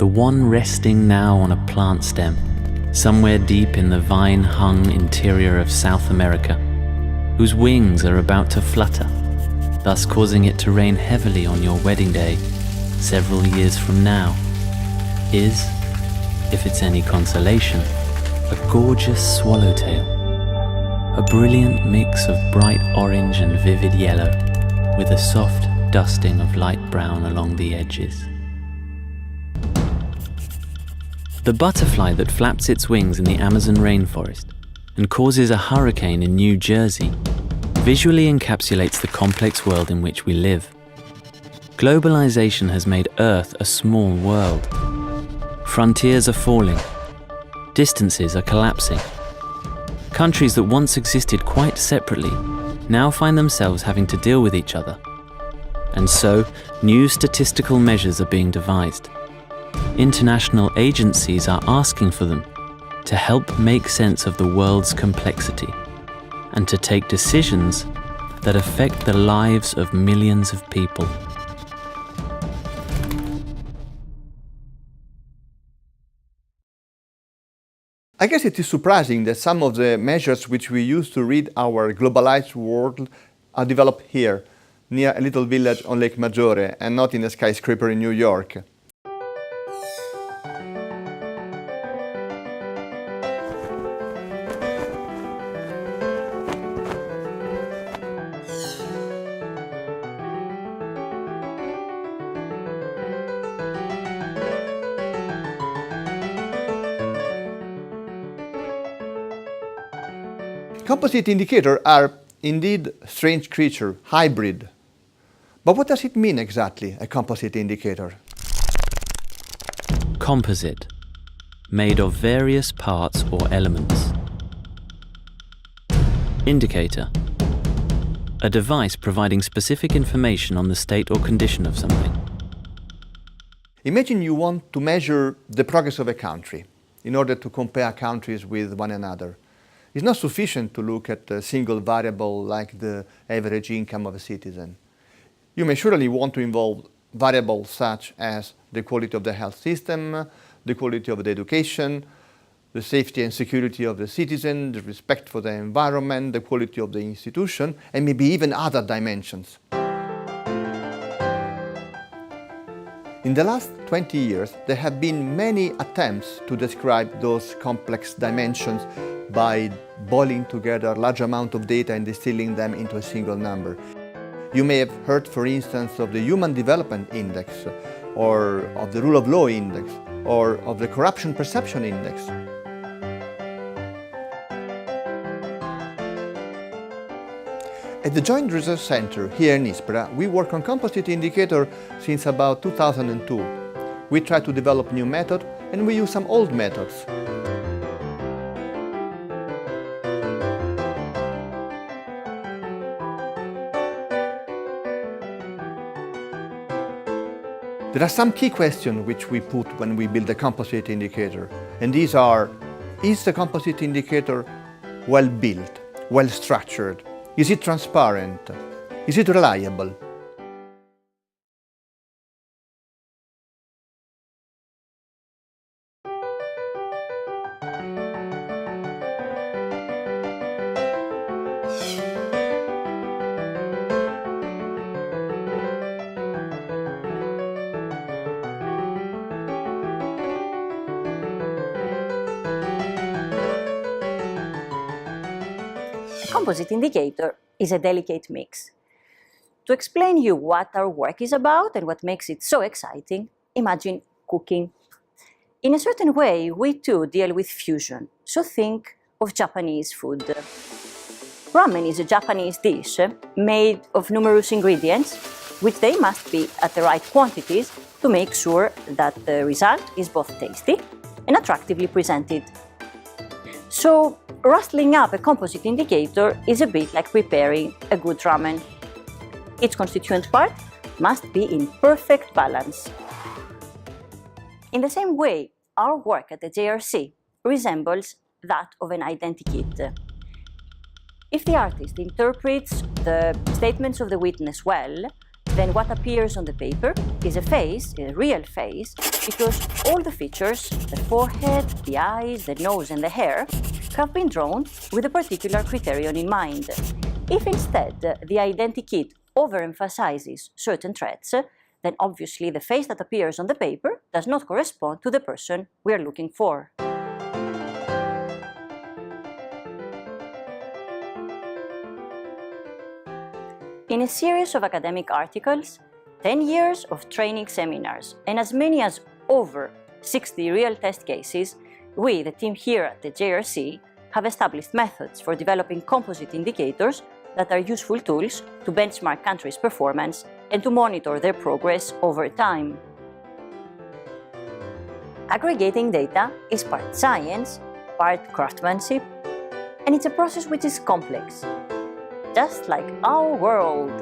the one resting now on a plant stem, somewhere deep in the vine-hung interior of South America, whose wings are about to flutter, thus causing it to rain heavily on your wedding day several years from now, is, if it's any consolation, a gorgeous swallowtail, a brilliant mix of bright orange and vivid yellow, with a soft dusting of light brown along the edges. The butterfly that flaps its wings in the Amazon rainforest and causes a hurricane in New Jersey visually encapsulates the complex world in which we live. Globalization has made Earth a small world. Frontiers are falling. Distances are collapsing. Countries that once existed quite separately now find themselves having to deal with each other. And so, new statistical measures are being devised. International agencies are asking for them to help make sense of the world's complexity and to take decisions that affect the lives of millions of people. I guess it is surprising that some of the measures which we use to read our globalized world are developed here, near a little village on Lake Maggiore, and not in a skyscraper in New York. Composite indicators are indeed strange creatures, hybrid. But what does it mean exactly, a composite indicator? Composite, made of various parts or elements. Indicator, a device providing specific information on the state or condition of something. Imagine you want to measure the progress of a country in order to compare countries with one another. It's not sufficient to look at a single variable like the average income of a citizen. You may surely want to involve variables such as the quality of the health system, the quality of the education, the safety and security of the citizen, the respect for the environment, the quality of the institution, and maybe even other dimensions. In the last 20 years, there have been many attempts to describe those complex dimensions by boiling together a large amount of data and distilling them into a single number. You may have heard, for instance, of the Human Development Index, or of the Rule of Law Index, or of the Corruption Perception Index. At the Joint Research Center here in Ispra, we work on composite indicator since about 2002. We try to develop new methods, and we use some old methods. There are some key questions which we put when we build a composite indicator, and these are: is the composite indicator well built, well structured? Is it transparent? Is it reliable? Composite indicator is a delicate mix. To explain you what our work is about and what makes it so exciting, imagine cooking. In a certain way, we too deal with fusion, so think of Japanese food. Ramen is a Japanese dish made of numerous ingredients, which they must be at the right quantities to make sure that the result is both tasty and attractively presented. So, rustling up a composite indicator is a bit like preparing a good ramen. Each constituent part must be in perfect balance. In the same way, our work at the JRC resembles that of an identikit. If the artist interprets the statements of the witness well, then what appears on the paper is a face, a real face, because all the features, the forehead, the eyes, the nose, and the hair, have been drawn with a particular criterion in mind. If instead the identikit overemphasizes certain traits, then obviously the face that appears on the paper does not correspond to the person we are looking for. In a series of academic articles, 10 years of training seminars, and as many as over 60 real test cases, we, the team here at the JRC, have established methods for developing composite indicators that are useful tools to benchmark countries' performance and to monitor their progress over time. Aggregating data is part science, part craftsmanship, and it's a process which is complex, just like our world.